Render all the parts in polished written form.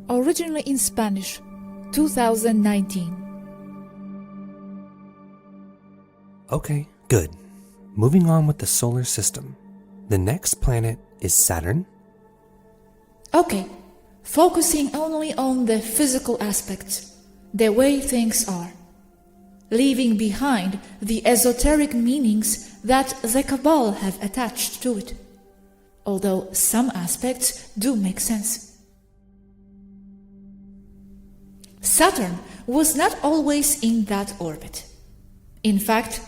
originally in Spanish, 2019. Okay, good. Moving on with the solar system. The next planet is Saturn. Okay, focusing only on the physical aspects, the way things are, leaving behind the esoteric meanings that the Cabal have attached to it, although some aspects do make sense. Saturn was not always in that orbit. In fact,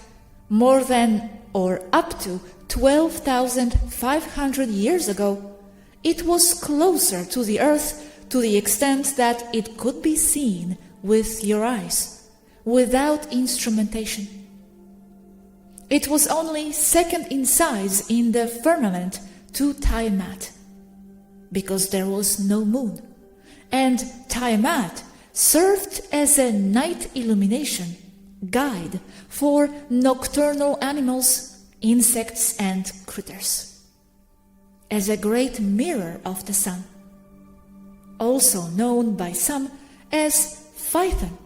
more than or up to 12,500 years ago, it was closer to the Earth to the extent that it could be seen with your eyes, without instrumentation. It was only second in size in the firmament to Tiamat, because there was no moon, and Tiamat served as a night illumination guide for nocturnal animals, insects, and critters, as a great mirror of the sun, also known by some as Phaethon,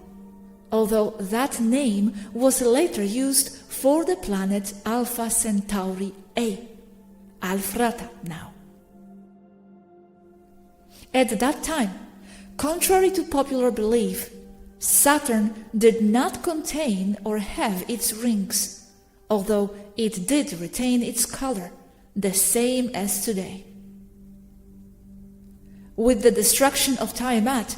although that name was later used for the planet Alpha Centauri A, Alphrata now. At that time, contrary to popular belief, Saturn did not contain or have its rings, although it did retain its color, the same as today. With the destruction of Tiamat,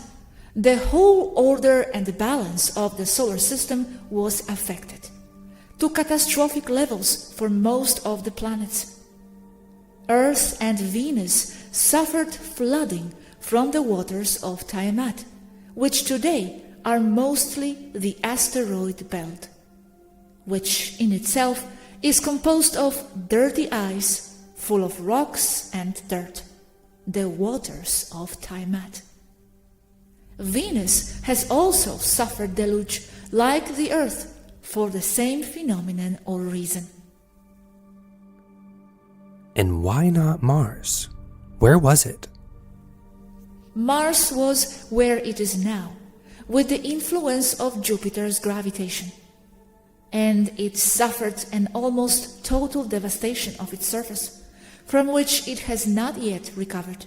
the whole order and balance of the solar system was affected, to catastrophic levels for most of the planets. Earth and Venus suffered flooding from the waters of Tiamat, which today are mostly the asteroid belt, which in itself is composed of dirty ice full of rocks and dirt, the waters of Tiamat. Venus has also suffered deluge like the Earth for the same phenomenon or reason. And why not Mars? Where was it? Mars was where it is now, with the influence of Jupiter's gravitation, and it suffered an almost total devastation of its surface, from which it has not yet recovered.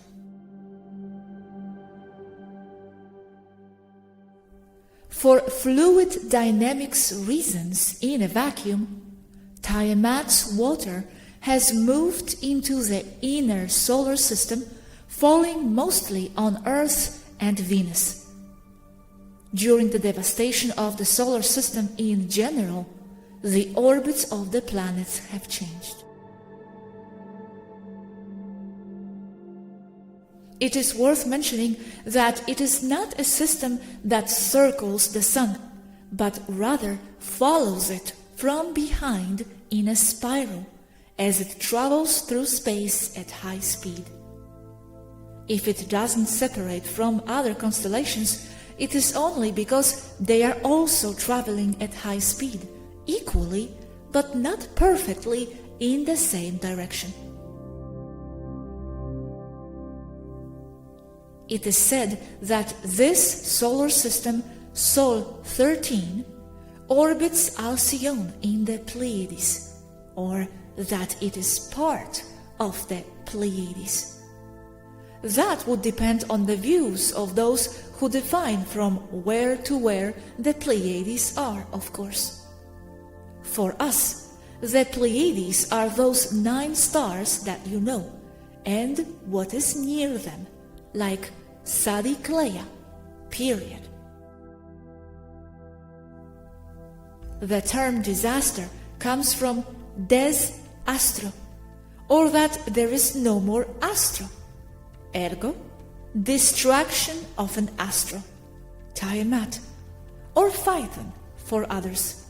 For fluid dynamics reasons in a vacuum, Tiamat's water has moved into the inner solar system, falling mostly on Earth and Venus. During the devastation of the solar system in general, the orbits of the planets have changed. It is worth mentioning that it is not a system that circles the sun, but rather follows it from behind in a spiral as it travels through space at high speed. If it doesn't separate from other constellations, it is only because they are also traveling at high speed, equally, but not perfectly in the same direction. It is said that this solar system, Sol 13, orbits Alcyone in the Pleiades, or that it is part of the Pleiades. That would depend on the views of those who define from where to where the Pleiades are, of course. For us, the Pleiades are those 9 stars that you know, and what is near them, like Sagittae, period. The term disaster comes from des astro, or that there is no more astro. Ergo, distraction of an astro, Tiamat, or Phaethon for others.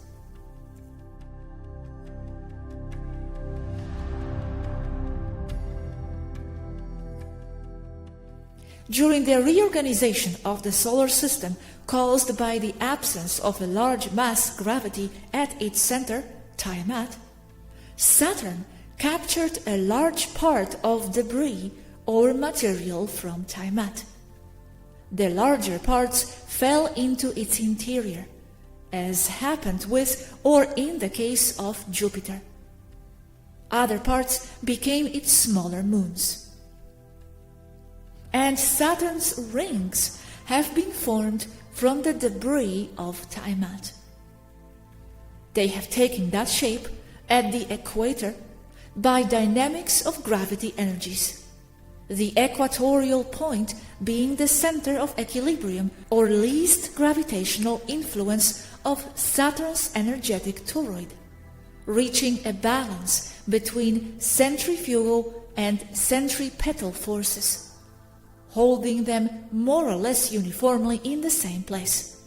During the reorganization of the solar system caused by the absence of a large mass gravity at its center, Tiamat, Saturn captured a large part of debris or material from Tiamat. the larger parts fell into its interior, as happened with or in the case of Jupiter. Other parts became its smaller moons. And Saturn's rings have been formed from the debris of Tiamat. They have taken that shape at the equator by dynamics of gravity energies, the equatorial point being the center of equilibrium or least gravitational influence of Saturn's energetic toroid, reaching a balance between centrifugal and centripetal forces, holding them more or less uniformly in the same place.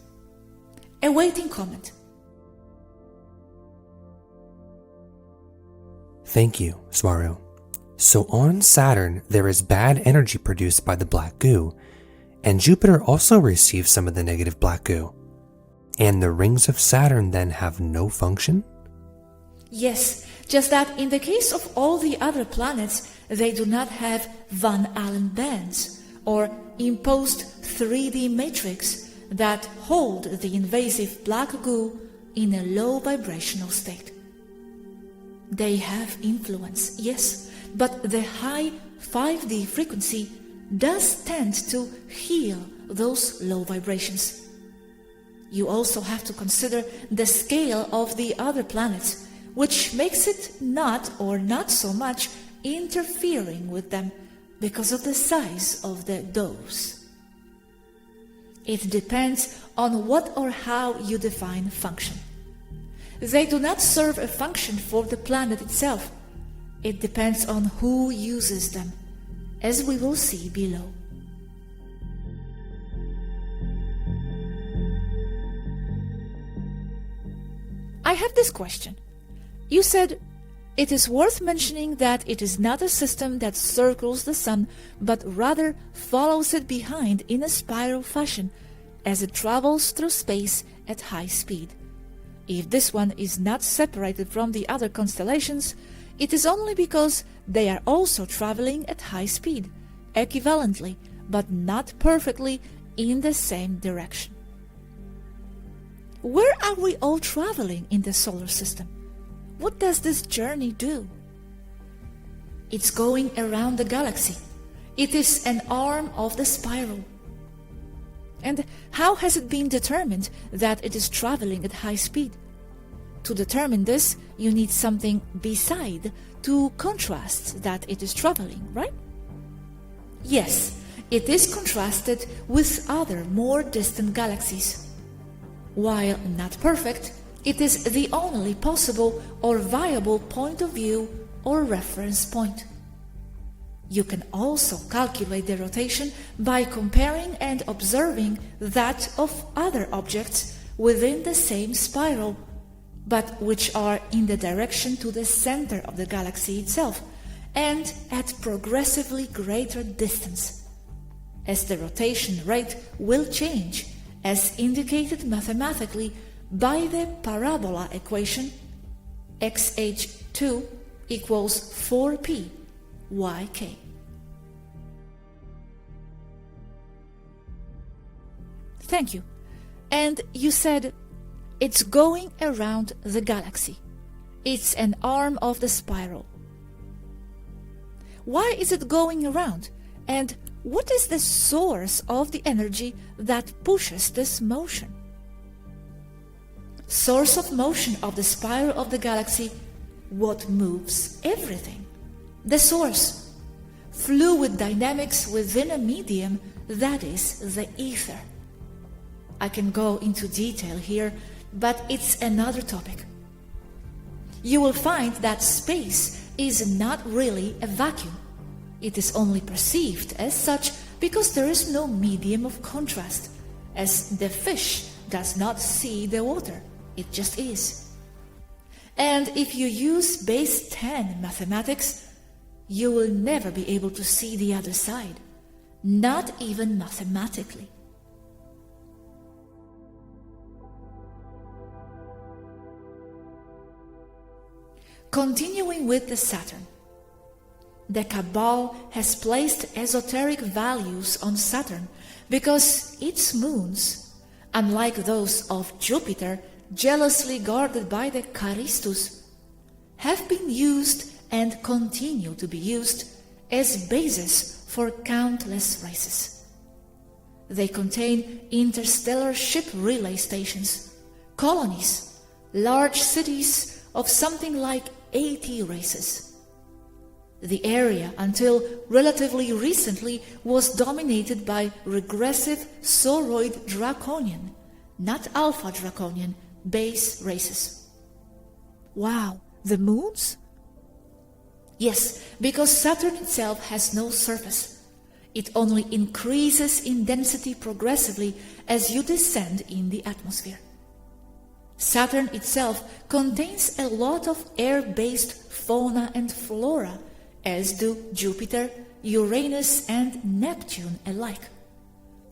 Awaiting comment. Thank you, Swaruu. So on Saturn, there is bad energy produced by the black goo, and Jupiter also receives some of the negative black goo. And the rings of Saturn then have no function? Yes, just that in the case of all the other planets, they do not have Van Allen bands or imposed 3D matrix that hold the invasive black goo in a low vibrational state. They have influence, yes, but the high 5D frequency does tend to heal those low vibrations. You also have to consider the scale of the other planets, which makes it not or not so much interfering with them because of the size of the dose. It depends on what or how you define function. They do not serve a function for the planet itself. It depends on who uses them, as we will see below. I have this question. You said, it is worth mentioning that it is not a system that circles the sun, but rather follows it behind in a spiral fashion as it travels through space at high speed. If this one is not separated from the other constellations, it is only because they are also traveling at high speed, equivalently, but not perfectly in the same direction. Where are we all traveling in the solar system? What does this journey do? It's going around the galaxy. It is an arm of the spiral. And how has it been determined that it is traveling at high speed? To determine this, you need something beside to contrast that it is traveling, right? Yes, it is contrasted with other more distant galaxies. While not perfect, it is the only possible or viable point of view or reference point. You can also calculate the rotation by comparing and observing that of other objects within the same spiral, but which are in the direction to the center of the galaxy itself and at progressively greater distance, as the rotation rate will change, as indicated mathematically by the parabola equation xh2 equals 4p yk. Thank you. And you said it's going around the galaxy. It's an arm of the spiral. Why is it going around? And what is the source of the energy that pushes this motion? Source of motion of the spiral of the galaxy, what moves everything? The source. Fluid dynamics within a medium, that is the ether. I can go into detail here, but it's another topic. You will find that space is not really a vacuum. It is only perceived as such because there is no medium of contrast, as the fish does not see the water. It just is. And if you use base 10 mathematics, you will never be able to see the other side, not even mathematically. Continuing with the Saturn. The Cabal has placed esoteric values on Saturn because its moons, unlike those of Jupiter, jealously guarded by the Charistus, have been used and continue to be used as bases for countless races. They contain interstellar ship relay stations, colonies, large cities of something like 80 races. The area, until relatively recently, was dominated by regressive Sauroid Draconian, not Alpha Draconian, base races. Wow, the moons? Yes, because Saturn itself has no surface. It only increases in density progressively as you descend in the atmosphere. Saturn itself contains a lot of air-based fauna and flora, as do Jupiter, Uranus, and Neptune alike,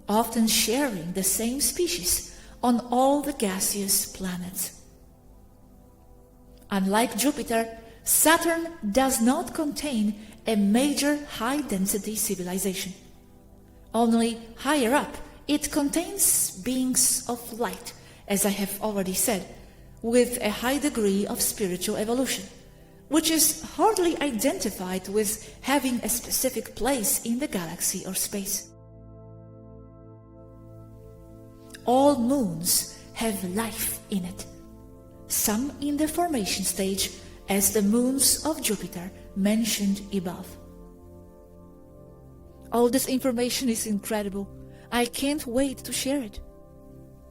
often sharing the same species on all the gaseous planets. Unlike Jupiter, Saturn does not contain a major high-density civilization. Only higher up it contains beings of light, as I have already said, with a high degree of spiritual evolution, which is hardly identified with having a specific place in the galaxy or space. All moons have life in it, some in the formation stage, as the moons of Jupiter mentioned above. All this information is incredible. I can't wait to share it.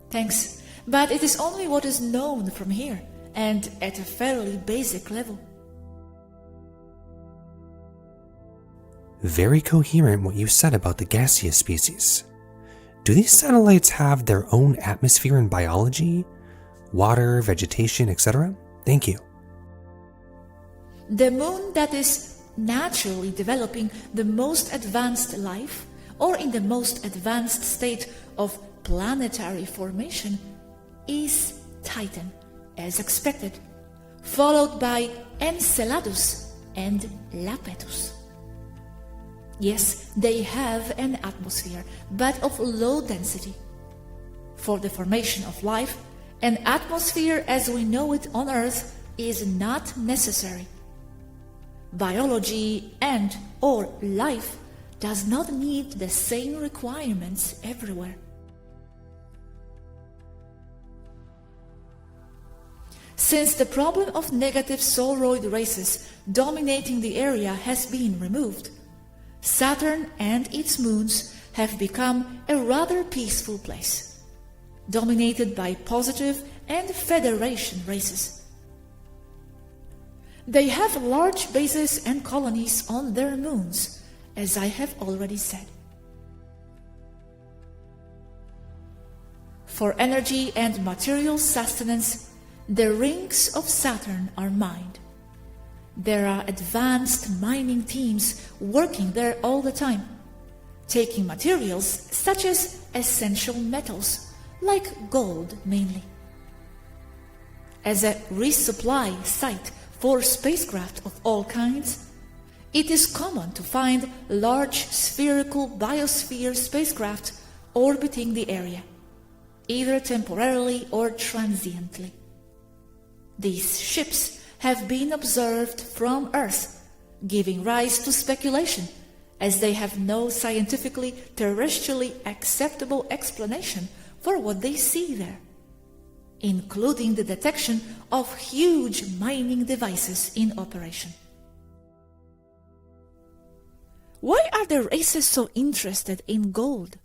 Thanks, but it is only what is known from here, and at a fairly basic level. Very coherent what you said about the gaseous species. Do these satellites have their own atmosphere and biology? Water, vegetation, etc.? Thank you. The moon that is naturally developing the most advanced life, or in the most advanced state of planetary formation, is Titan, as expected, followed by Enceladus and Iapetus. Yes, they have an atmosphere, but of low density. For the formation of life, an atmosphere as we know it on Earth is not necessary. Biology and/or life does not meet the same requirements everywhere. Since the problem of negative Sauroid races dominating the area has been removed, Saturn and its moons have become a rather peaceful place, dominated by positive and Federation races. They have large bases and colonies on their moons, as I have already said. For energy and material sustenance, the rings of Saturn are mined. There are advanced mining teams working there all the time, taking materials such as essential metals, like gold mainly. As a resupply site for spacecraft of all kinds, it is common to find large spherical biosphere spacecraft orbiting the area, either temporarily or transiently. These ships have been observed from Earth, giving rise to speculation, as they have no scientifically terrestrially acceptable explanation for what they see there, including the detection of huge mining devices in operation. Why are the races so interested in gold?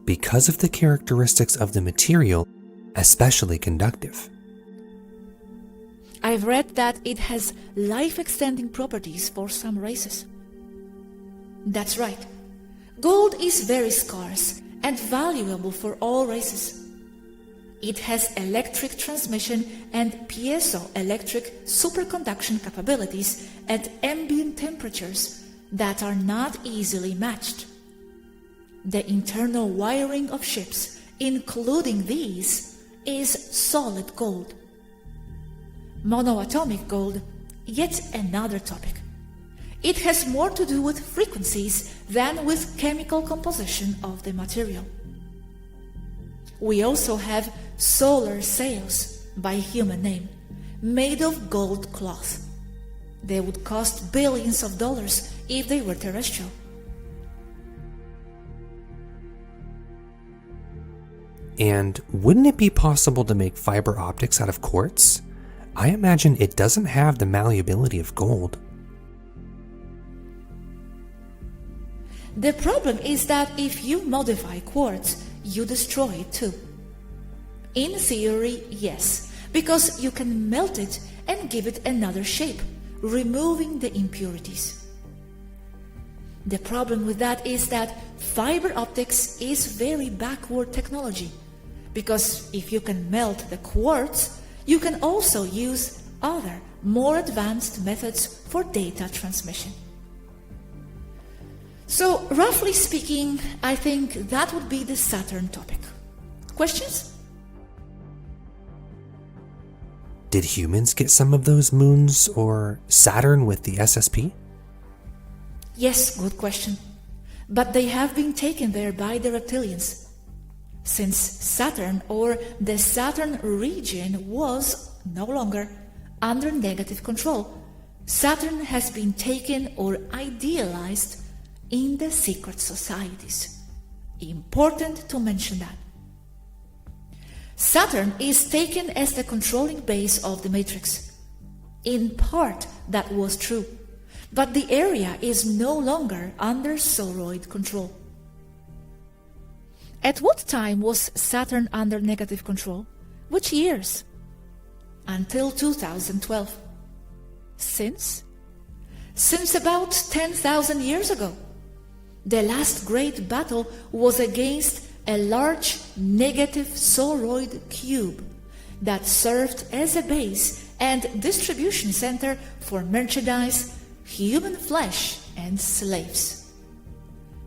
Because of the characteristics of the material, especially conductive. I've read that it has life-extending properties for some races. That's right. Gold is very scarce and valuable for all races. It has electric transmission and piezoelectric superconduction capabilities at ambient temperatures that are not easily matched. The internal wiring of ships, including these, is solid gold. Monoatomic gold, yet another topic. It has more to do with frequencies than with chemical composition of the material. We also have solar sails, by human name, made of gold cloth. They would cost billions of dollars if they were terrestrial. And wouldn't it be possible to make fiber optics out of quartz? I imagine it doesn't have the malleability of gold. The problem is that if you modify quartz, you destroy it too. In theory, yes, because you can melt it and give it another shape, removing the impurities. The problem with that is that fiber optics is very backward technology, because if you can melt the quartz, you can also use other, more advanced methods for data transmission. So, roughly speaking, I think that would be the Saturn topic. Questions? Did humans get some of those moons or Saturn with the SSP? Yes, good question. But they have been taken there by the reptilians. Since Saturn or the Saturn region was no longer under negative control, Saturn has been taken or idealized in the secret societies. Important to mention that. Saturn is taken as the controlling base of the matrix. In part, that was true, but the area is no longer under Swaruu control. At what time was Saturn under negative control? Which years? Until 2012. Since about 10,000 years ago. The last great battle was against a large negative Swaruu cube that served as a base and distribution center for merchandise, human flesh, and slaves.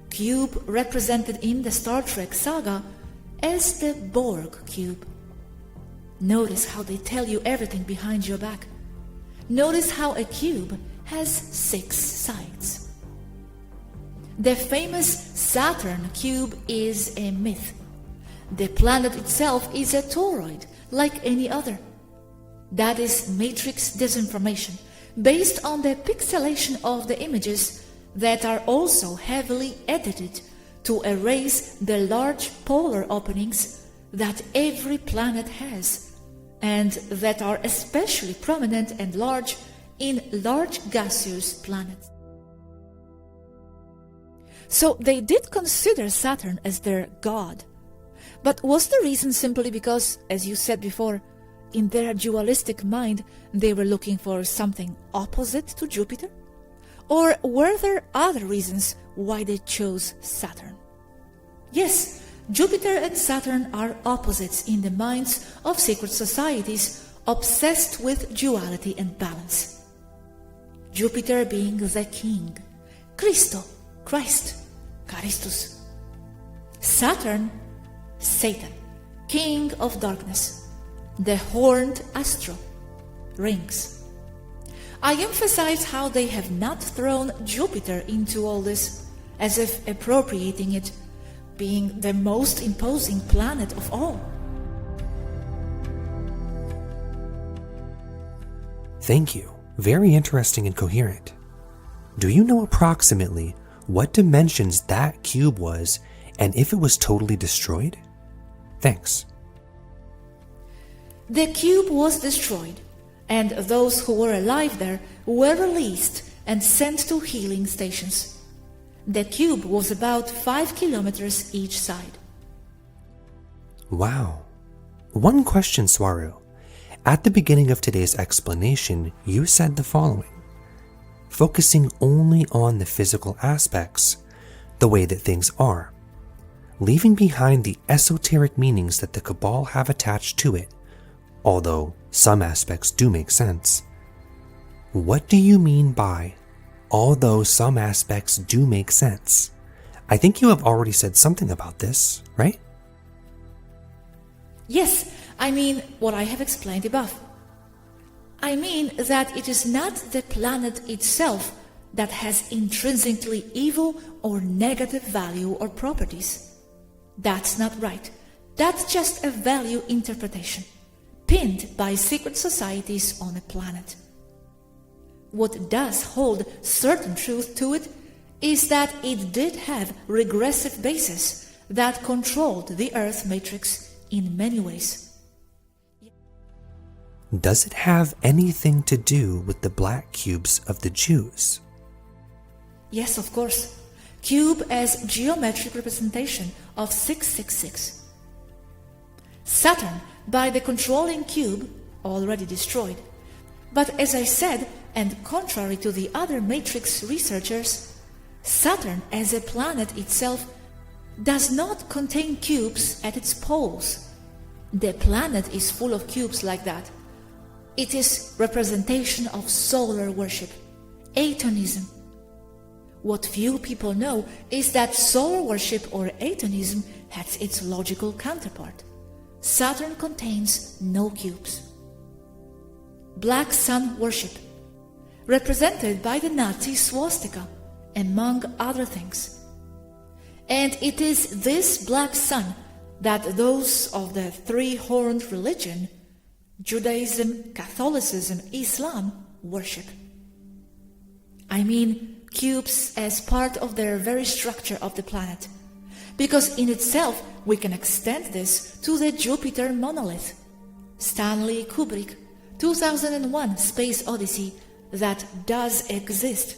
Cube represented in the Star Trek saga as the Borg cube. Notice how they tell you everything behind your back. Notice how a cube has 6 sides. The famous Saturn cube is a myth. The planet itself is a toroid, like any other. That is matrix disinformation, based on the pixelation of the images that are also heavily edited to erase the large polar openings that every planet has, and that are especially prominent and large in large gaseous planets. So they did consider Saturn as their god. But was the reason simply because, as you said before, in their dualistic mind they were looking for something opposite to Jupiter? Or were there other reasons why they chose Saturn? Yes, Jupiter and Saturn are opposites in the minds of secret societies obsessed with duality and balance. Jupiter being the king, Christ, Christus. Saturn, Satan, king of darkness, the horned astro, rings. I emphasize how they have not thrown Jupiter into all this, as if appropriating it, being the most imposing planet of all. Thank you. Very interesting and coherent. Do you know approximately what dimensions that cube was and if it was totally destroyed? Thanks. The cube was destroyed, and those who were alive there were released and sent to healing stations. The cube was about 5 kilometers each side. Wow. One question, Swaruu. At the beginning of today's explanation, you said the following: focusing only on the physical aspects, the way that things are, leaving behind the esoteric meanings that the Cabal have attached to it, although some aspects do make sense. What do you mean by, although some aspects do make sense? I think you have already said something about this, right? Yes, I mean what I have explained above. I mean that it is not the planet itself that has intrinsically evil or negative value or properties. That's not right. That's just a value interpretation, pinned by secret societies on a planet. What does hold certain truth to it is that it did have regressive bases that controlled the Earth matrix in many ways. Does it have anything to do with the black cubes of the Jews? Yes, of course. Cube as geometric representation of 666. Saturn by the controlling cube, already destroyed. But as I said, and contrary to the other matrix researchers, Saturn as a planet itself does not contain cubes at its poles. The planet is full of cubes like that. It is representation of solar worship, Atonism. What few people know is that solar worship or Atonism has its logical counterpart. Saturn contains no cubes. Black sun worship, represented by the Nazi swastika, among other things. And it is this black sun that those of the three-horned religion, Judaism, Catholicism, Islam, worship. I mean cubes as part of their very structure of the planet, because in itself we can extend this to the Jupiter monolith, Stanley Kubrick, 2001 Space Odyssey, that does exist.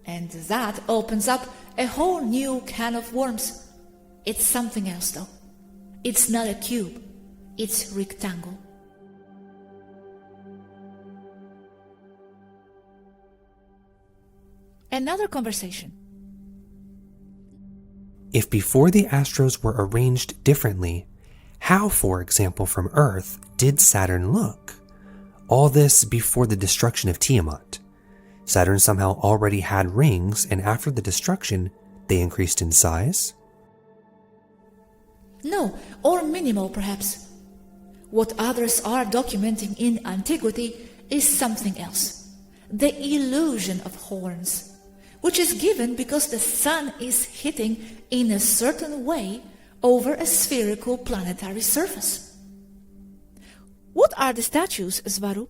And that opens up a whole new can of worms. It's something else though. It's not a cube, it's rectangle. Another conversation. If before the astros were arranged differently, how, for example, from Earth, did Saturn look? All this before the destruction of Tiamat. Saturn somehow already had rings, and after the destruction, they increased in size? No, or minimal perhaps. What others are documenting in antiquity is something else. The illusion of horns, which is given because the sun is hitting in a certain way over a spherical planetary surface. What are the statues, Swaruu?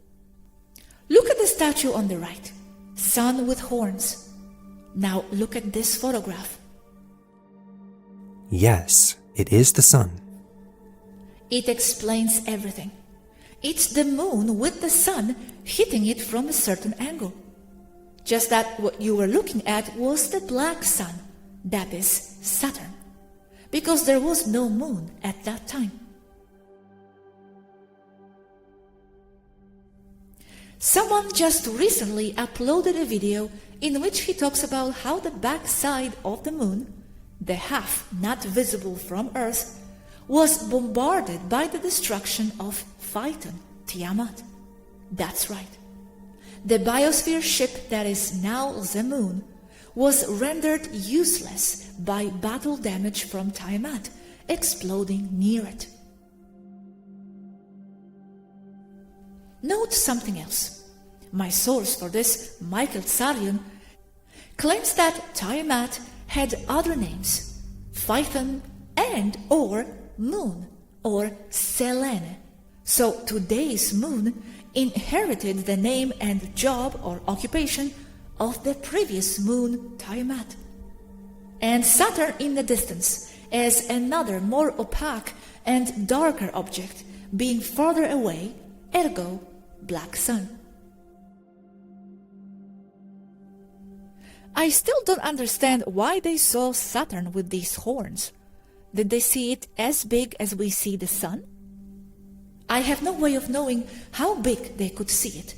Look at the statue on the right, sun with horns. Now look at this photograph. Yes, it is the sun. It explains everything. It's the moon with the sun hitting it from a certain angle. Just that what you were looking at was the black sun, that is Saturn, because there was no moon at that time. Someone just recently uploaded a video in which he talks about how the back side of the moon, the half not visible from Earth, was bombarded by the destruction of Phaeton, Tiamat. That's right. The biosphere ship that is now the moon was rendered useless by battle damage from Tiamat exploding near it. Note something else. My source for this, Michael Tsarion, claims that Tiamat had other names, Phaeton and or Moon or Selene. So today's moon inherited the name and job or occupation of the previous moon, Tiamat. And Saturn in the distance as another more opaque and darker object being further away, ergo black sun. I still don't understand why they saw Saturn with these horns. Did they see it as big as we see the sun? I have no way of knowing how big they could see it,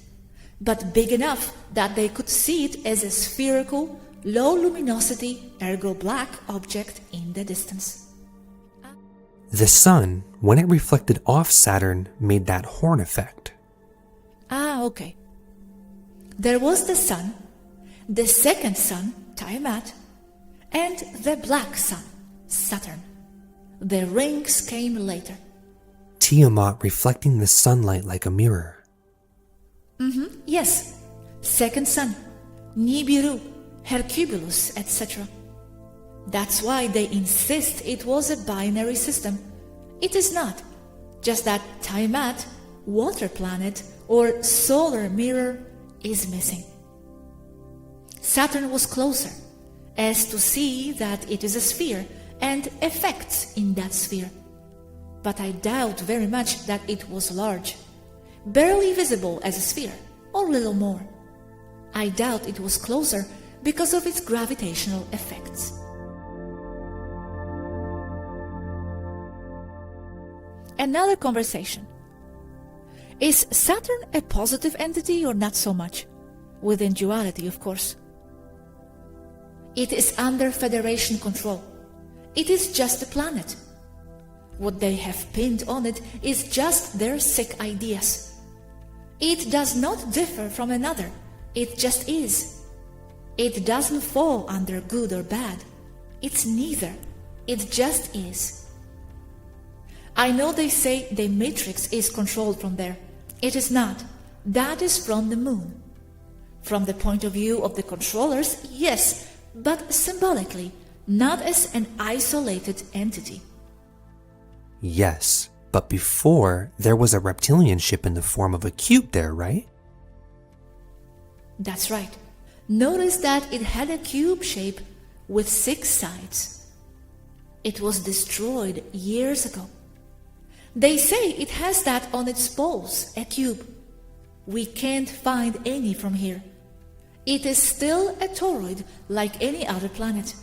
but big enough that they could see it as a spherical, low luminosity, ergo black object in the distance. The sun, when it reflected off Saturn, made that horn effect. Ah, okay. There was the sun, the second sun, Tiamat, and the black sun, Saturn. The rings came later. Tiamat reflecting the sunlight like a mirror. Yes. Second sun, Nibiru, Hercubolus, etc. That's why they insist it was a binary system. It is not, just that Tiamat, water planet, or solar mirror is missing. Saturn was closer, as to see that it is a sphere and effects in that sphere. But I doubt very much that it was large, barely visible as a sphere, or little more. I doubt it was closer because of its gravitational effects. Another conversation. Is Saturn a positive entity or not so much? Within duality, of course. It is under Federation control. It is just a planet. What they have pinned on it is just their sick ideas. It does not differ from another. It just is. It doesn't fall under good or bad. It's neither. It just is. I know they say the matrix is controlled from there. It is not. That is from the moon. From the point of view of the controllers, yes, but symbolically, not as an isolated entity. Yes, but before there was a reptilian ship in the form of a cube there, right? That's right. Notice that it had a cube shape with 6 sides. It was destroyed years ago. They say it has that on its poles, a cube. We can't find any from here. It is still a toroid like any other planet.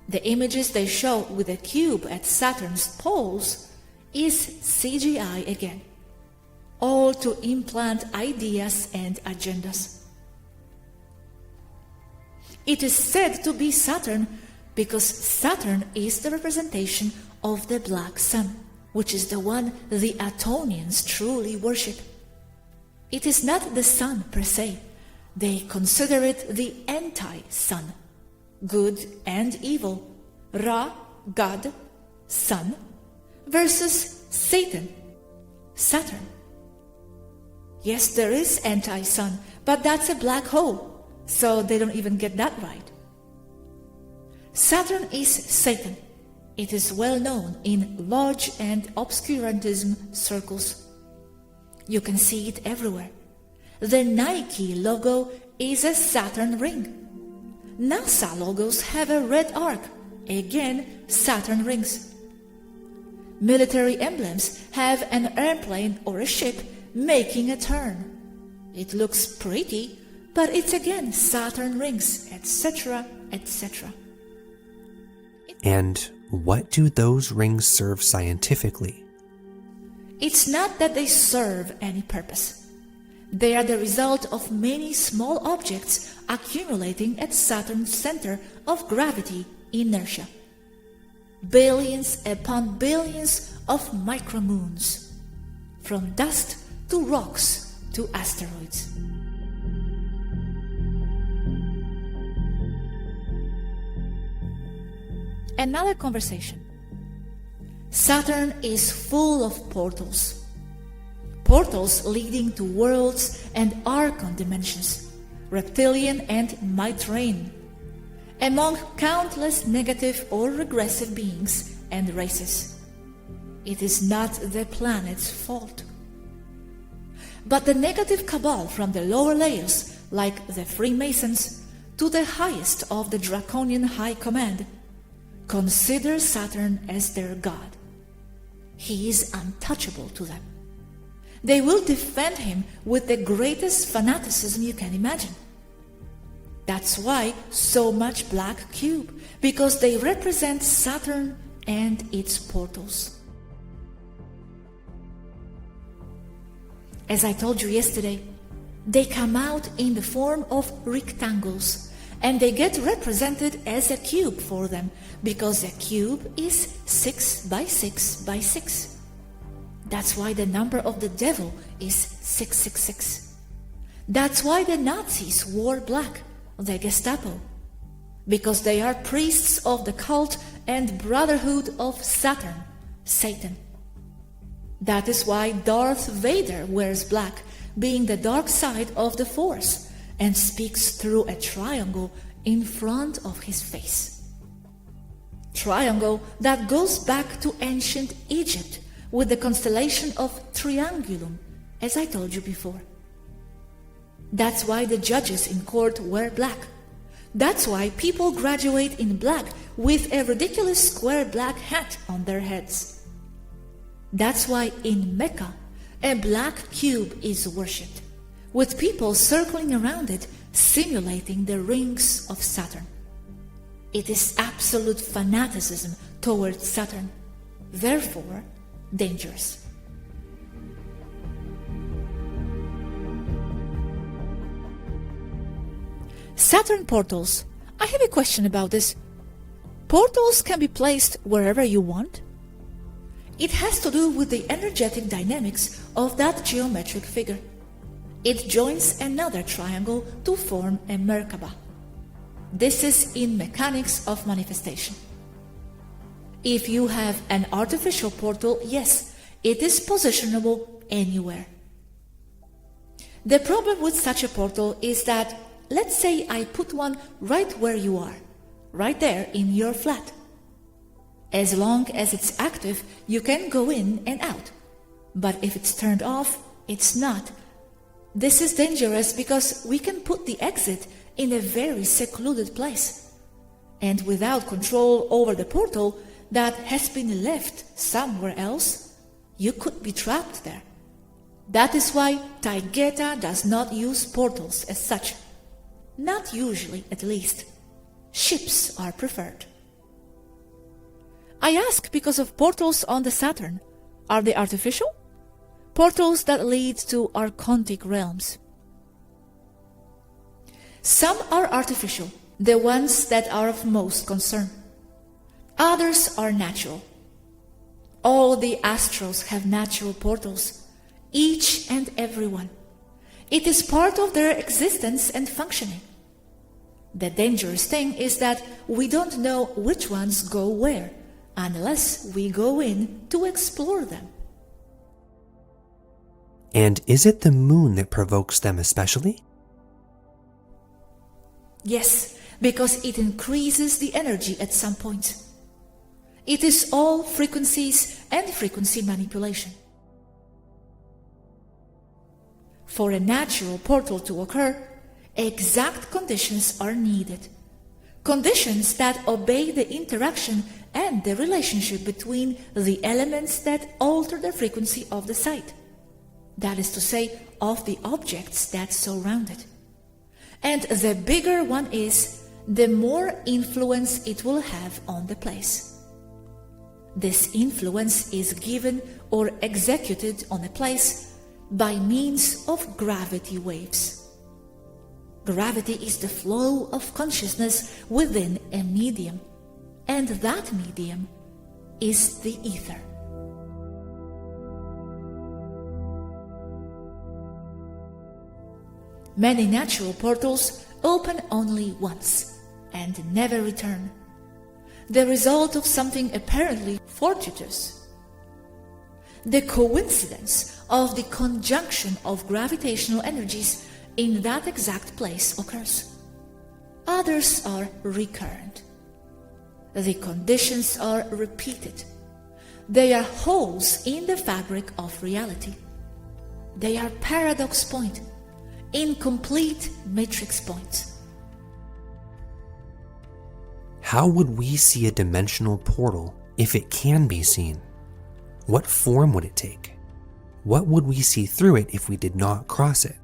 The images they show with a cube at Saturn's poles is CGI again, all to implant ideas and agendas. It is said to be Saturn because Saturn is the representation of the black sun, which is the one the Atonians truly worship. It is not the sun per se. They consider it the anti-sun, good and evil, Ra, God, sun, versus Satan, Saturn. Yes, there is anti-sun, but that's a black hole, so they don't even get that right. Saturn is Satan. It is well known in lodge and obscurantism circles. You can see it everywhere. The Nike logo is a Saturn ring. NASA logos have a red arc, again Saturn rings. Military emblems have an airplane or a ship making a turn. It looks pretty, but it's again Saturn rings, etc., etc. And what do those rings serve scientifically? It's not that they serve any purpose. They are the result of many small objects accumulating at Saturn's center of gravity inertia. Billions upon billions of micromoons, from dust to rocks to asteroids. Another conversation. Saturn is full of portals. Portals leading to worlds and archon dimensions, reptilian and Mitrain, among countless negative or regressive beings and races. It is not the planet's fault. But the negative cabal from the lower layers, like the Freemasons, to the highest of the Draconian High Command, consider Saturn as their god. He is untouchable to them. They will defend him with the greatest fanaticism you can imagine. That's why so much black cube, because they represent Saturn and its portals. As I told you yesterday, they come out in the form of rectangles, and they get represented as a cube for them, because a cube is 6 by 6 by 6. That's why the number of the devil is 666. That's why the Nazis wore black, the Gestapo, because they are priests of the cult and brotherhood of Saturn, Satan. That is why Darth Vader wears black, being the dark side of the Force, and speaks through a triangle in front of his face. Triangle that goes back to ancient Egypt with the constellation of Triangulum, as I told you before. That's why the judges in court wear black. That's why people graduate in black with a ridiculous square black hat on their heads. That's why in Mecca, a black cube is worshipped, with people circling around it, simulating the rings of Saturn. It is absolute fanaticism towards Saturn, therefore dangerous. Saturn portals. I have a question about this. Portals can be placed wherever you want? It has to do with the energetic dynamics of that geometric figure. It joins another triangle to form a Merkaba. This is in mechanics of manifestation. If you have an artificial portal, yes, it is positionable anywhere. The problem with such a portal is that, let's say I put one right where you are, right there in your flat. As long as it's active, you can go in and out. But if it's turned off, it's not. This is dangerous because we can put the exit in a very secluded place. And without control over the portal that has been left somewhere else, you could be trapped there. That is why Taygeta does not use portals as such. Not usually, at least. Ships are preferred. I ask because of portals on the Saturn. Are they artificial? Portals that lead to archontic realms. Some are artificial, the ones that are of most concern. Others are natural. All the astrals have natural portals, each and every one. It is part of their existence and functioning. The dangerous thing is that we don't know which ones go where, unless we go in to explore them. And is it the moon that provokes them especially? Yes, because it increases the energy at some point. It is all frequencies and frequency manipulation. For a natural portal to occur, exact conditions are needed. Conditions that obey the interaction and the relationship between the elements that alter the frequency of the site. That is to say, of the objects that surround it. And the bigger one is, the more influence it will have on the place. This influence is given or executed on a place by means of gravity waves. Gravity is the flow of consciousness within a medium, and that medium is the ether. Many natural portals open only once and never return, the result of something apparently fortuitous. The coincidence of the conjunction of gravitational energies in that exact place occurs. Others are recurrent. The conditions are repeated. They are holes in the fabric of reality. They are paradox point, incomplete matrix points. How would we see a dimensional portal if it can be seen? What form would it take? What would we see through it if we did not cross it?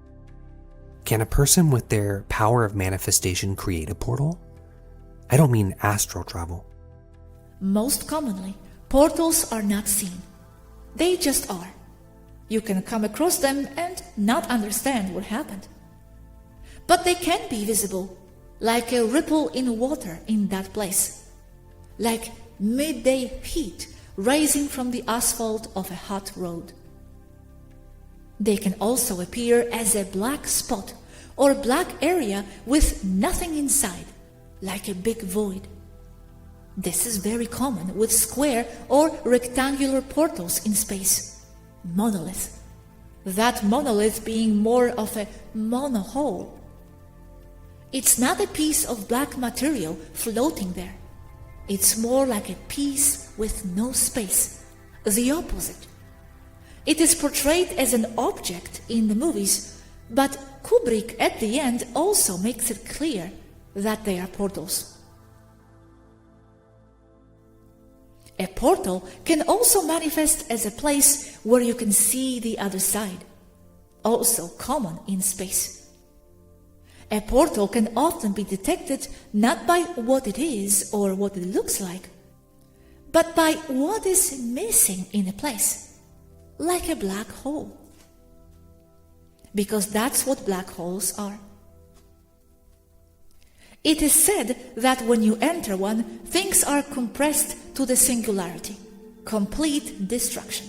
Can a person with their power of manifestation create a portal? I don't mean astral travel. Most commonly, portals are not seen. They just are. You can come across them and not understand what happened. But they can be visible, like a ripple in water in that place, like midday heat rising from the asphalt of a hot road. They can also appear as a black spot or black area with nothing inside, like a big void. This is very common with square or rectangular portals in space. Monolith. That monolith being more of a monohole. It's not a piece of black material floating there. It's more like a piece with no space, the opposite. It is portrayed as an object in the movies, but Kubrick at the end also makes it clear that they are portals. A portal can also manifest as a place where you can see the other side, also common in space. A portal can often be detected not by what it is or what it looks like, but by what is missing in a place, like a black hole. Because that's what black holes are. It is said that when you enter one, things are compressed to the singularity, complete destruction.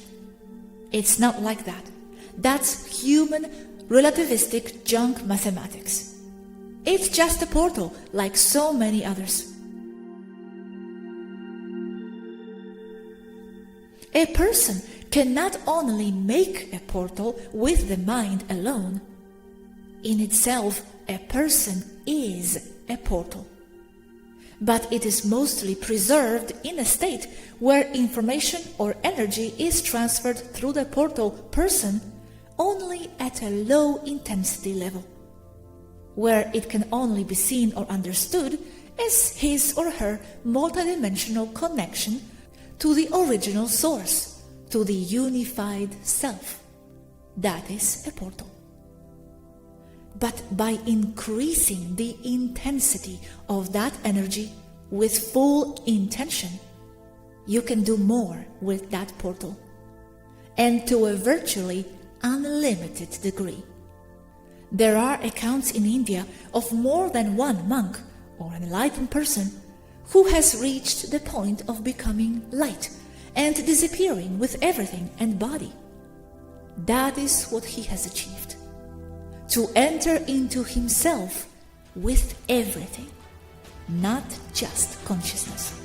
It's not like that. That's human relativistic junk mathematics. It's just a portal like so many others. A person can not only make a portal with the mind alone. In itself, a person is a portal. But it is mostly preserved in a state where information or energy is transferred through the portal person only at a low intensity level, where it can only be seen or understood as his or her multidimensional connection to the original source, to the unified self. That is a portal. But by increasing the intensity of that energy with full intention, you can do more with that portal, and to a virtually unlimited degree. There are accounts in India of more than one monk or an enlightened person who has reached the point of becoming light and disappearing with everything and body. That is what he has achieved. To enter into himself with everything, not just consciousness.